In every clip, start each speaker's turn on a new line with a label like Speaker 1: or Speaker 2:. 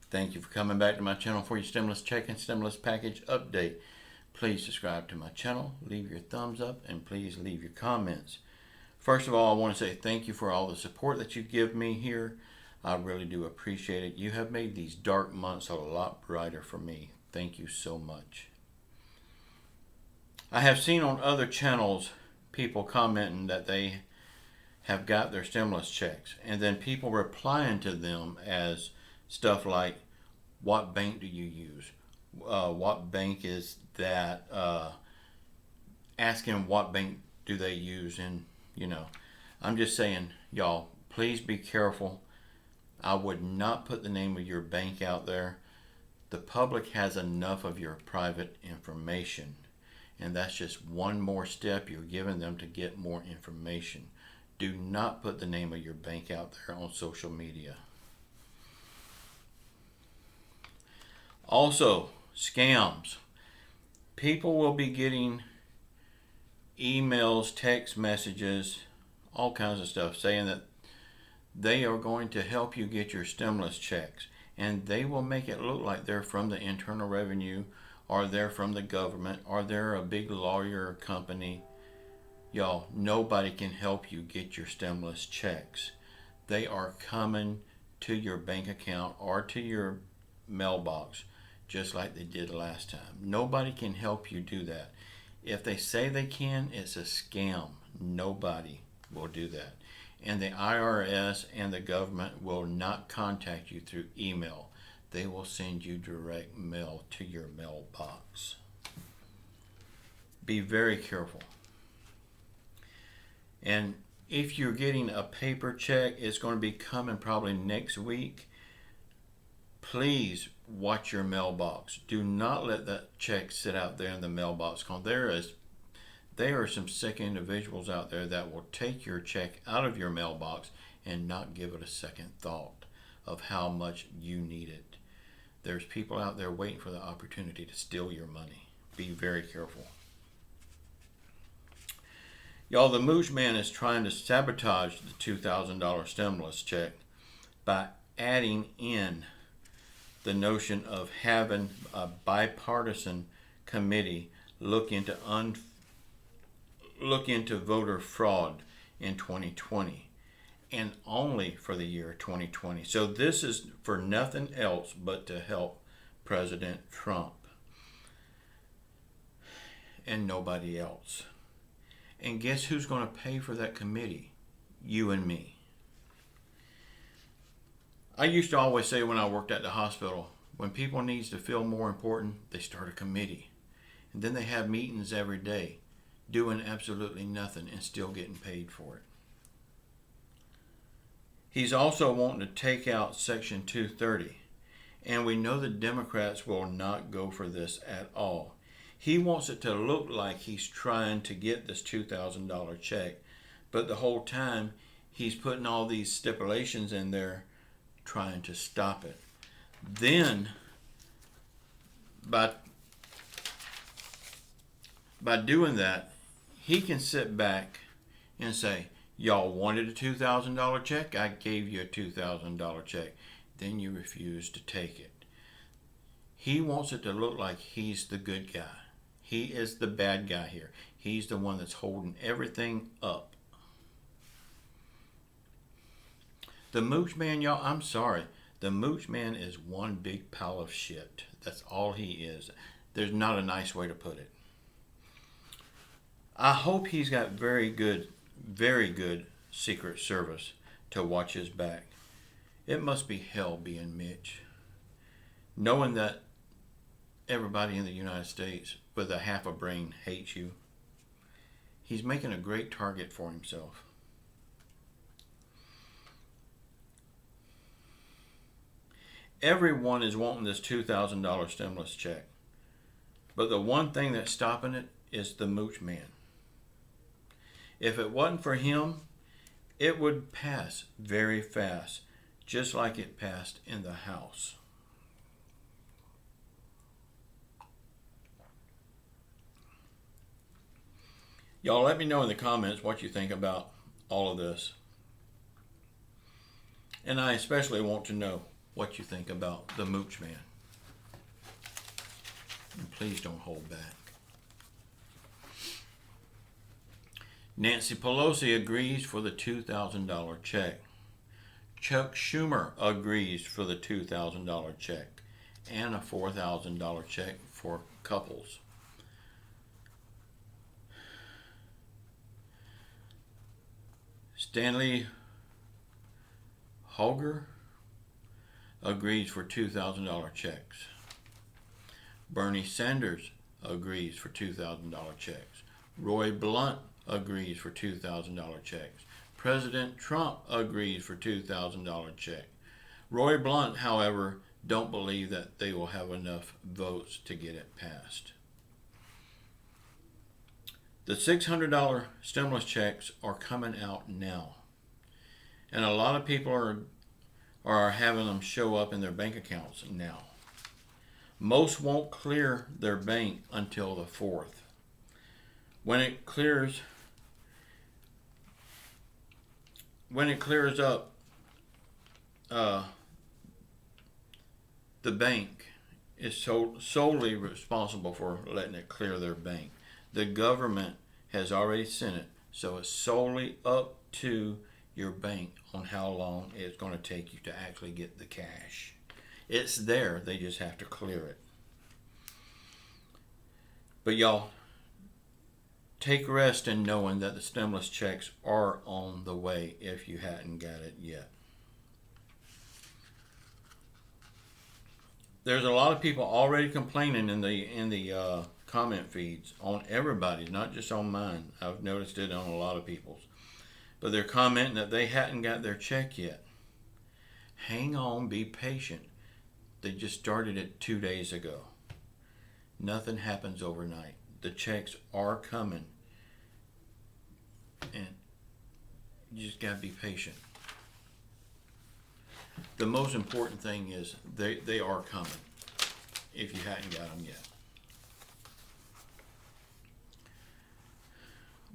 Speaker 1: Thank you for coming back to my channel for your stimulus check and stimulus package update. Please subscribe to my channel, leave your thumbs up, and please leave your comments. First of all, I want to say thank you for all the support that you give me here. I really do appreciate it. You have made these dark months a lot brighter for me. Thank you so much. I have seen on other channels people commenting that they have got their stimulus checks, and then people replying to them as stuff like, what bank do you use? What bank is that? Asking what bank do they use, and I'm just saying, y'all, please be careful. I would not put the name of your bank out there. The public has enough of your private information, and that's just one more step you're giving them to get more information. Do not put the name of your bank out there on social media. Also, scams. People will be getting emails, text messages, all kinds of stuff saying that they are going to help you get your stimulus checks, and they will make it look like they're from the Internal Revenue, or they're from the government, or they're a big lawyer company. Y'all, nobody can help you get your stimulus checks. They are coming to your bank account or to your mailbox just like they did last time. Nobody can help you do that. If they say they can, it's a scam. Nobody will do that. And the IRS and the government will not contact you through email. They will send you direct mail to your mailbox. Be very careful. And if you're getting a paper check, it's going to be coming probably next week. Please watch your mailbox. Do not let that check sit out there in the mailbox. There are some sick individuals out there that will take your check out of your mailbox and not give it a second thought of how much you need it. There's people out there waiting for the opportunity to steal your money. Be very careful. Y'all, the Mooch Man is trying to sabotage the $2,000 stimulus check by adding in the notion of having a bipartisan committee look into voter fraud in 2020, and only for the year 2020. So this is for nothing else but to help President Trump and nobody else. And guess who's going to pay for that committee? You and me. I used to always say when I worked at the hospital, when people needs to feel more important, they start a committee. And then they have meetings every day, doing absolutely nothing and still getting paid for it. He's also wanting to take out Section 230. And we know the Democrats will not go for this at all. He wants it to look like he's trying to get this $2,000 check, but the whole time he's putting all these stipulations in there trying to stop it. Then, by doing that, he can sit back and say, y'all wanted a $2,000 check? I gave you a $2,000 check. Then you refused to take it. He wants it to look like he's the good guy. He is the bad guy here. He's the one that's holding everything up. The Mooch Man, y'all, I'm sorry. The Mooch Man is one big pile of shit. That's all he is. There's not a nice way to put it. I hope he's got very good Secret Service to watch his back. It must be hell being Mitch. Knowing that everybody in the United States with a half a brain hates you. He's making a great target for himself. Everyone is wanting this $2,000 stimulus check. But the one thing that's stopping it is the Mooch Man. If it wasn't for him, it would pass very fast, just like it passed in the House. Y'all let me know in the comments what you think about all of this. And I especially want to know, what you think about the Mooch Man. And please don't hold back. Nancy Pelosi agrees for the $2,000 check. Chuck Schumer agrees for the $2,000 check and a $4,000 check for couples. Stanley Holger agrees for $2,000 checks. Bernie Sanders agrees for $2,000 checks. Roy Blunt agrees for $2,000 checks. President Trump agrees for $2,000 check. Roy Blunt, however, don't believe that they will have enough votes to get it passed. The $600 stimulus checks are coming out now. And a lot of people are having them show up in their bank accounts now. Most won't clear their bank until the 4th. When it clears up, the bank is solely responsible for letting it clear their bank. The government has already sent it, so it's solely up to your bank on how long it's going to take you to actually get the cash. It's there, they just have to clear it. But y'all, take rest in knowing that the stimulus checks are on the way if you hadn't got it yet. There's a lot of people already complaining in the comment feeds on everybody's, not just on mine. I've noticed it on a lot of people's. But they're commenting that they hadn't got their check yet. Hang on, be patient. They just started it 2 days ago. Nothing happens overnight. The checks are coming. And you just got to be patient. The most important thing is they are coming if you hadn't got them yet.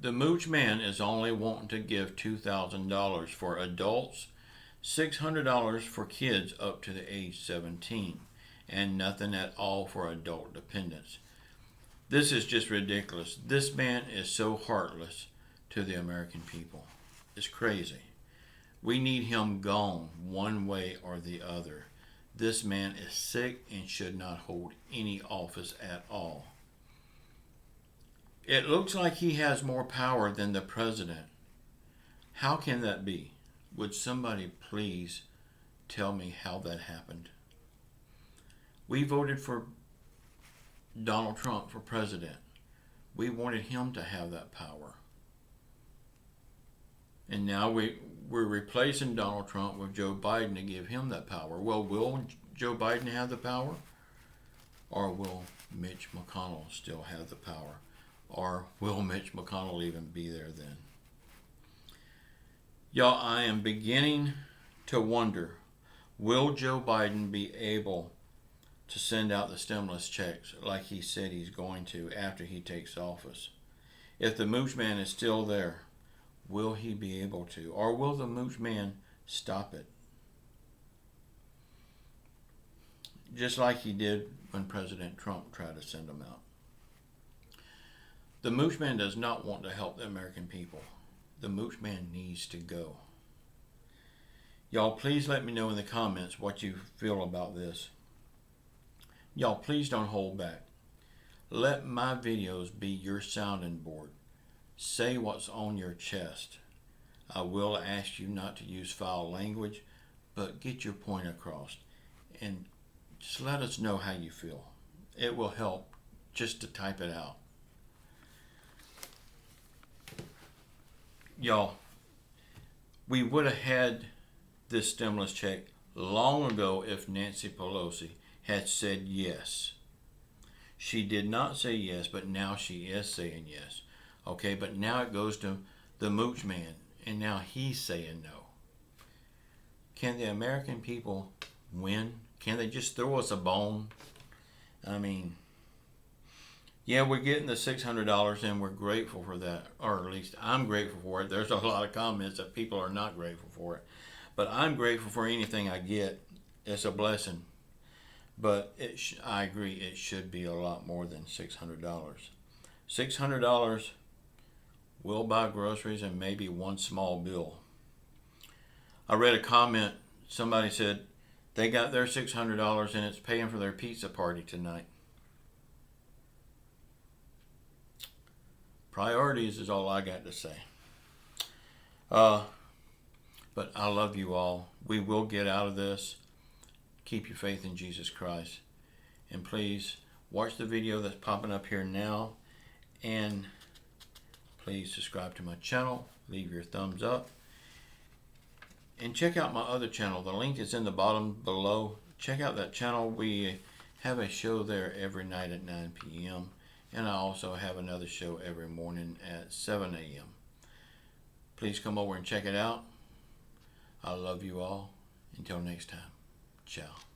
Speaker 1: The Mooch Man is only wanting to give $2,000 for adults, $600 for kids up to the age 17, and nothing at all for adult dependents. This is just ridiculous. This man is so heartless to the American people. It's crazy. We need him gone one way or the other. This man is sick and should not hold any office at all. It looks like he has more power than the president. How can that be? Would somebody please tell me how that happened? We voted for Donald Trump for president. We wanted him to have that power. And now we're replacing Donald Trump with Joe Biden to give him that power. Well, will Joe Biden have the power? Or will Mitch McConnell still have the power? Or will Mitch McConnell even be there then? Y'all, I am beginning to wonder, will Joe Biden be able to send out the stimulus checks like he said he's going to after he takes office? If the Mooch Man is still there, will he be able to? Or will the Mooch Man stop it? Just like he did when President Trump tried to send them out. The Mooch Man does not want to help the American people. The Mooch Man needs to go. Y'all, please let me know in the comments what you feel about this. Y'all, please don't hold back. Let my videos be your sounding board. Say what's on your chest. I will ask you not to use foul language, but get your point across. And just let us know how you feel. It will help just to type it out. Y'all, we would have had this stimulus check long ago if Nancy Pelosi had said yes. She did not say yes, but now she is saying yes. Okay, but now it goes to the Mooch Man, and now he's saying no. Can the American people win? Can they just throw us a bone? I mean, yeah, we're getting the $600 and we're grateful for that, or at least I'm grateful for it. There's a lot of comments that people are not grateful for it, but I'm grateful for anything I get. it's a blessing. But I agree, it should be a lot more than $600. $600 will buy groceries and maybe one small bill. I read a comment, somebody said they got their $600 and it's paying for their pizza party tonight. Priorities is all I got to say. But I love you all. We will get out of this. Keep your faith in Jesus Christ. And please watch the video that's popping up here now. And please subscribe to my channel. Leave your thumbs up. And check out my other channel. The link is in the bottom below. Check out that channel. We have a show there every night at 9 p.m. And I also have another show every morning at 7 a.m. Please come over and check it out. I love you all. Until next time. Ciao.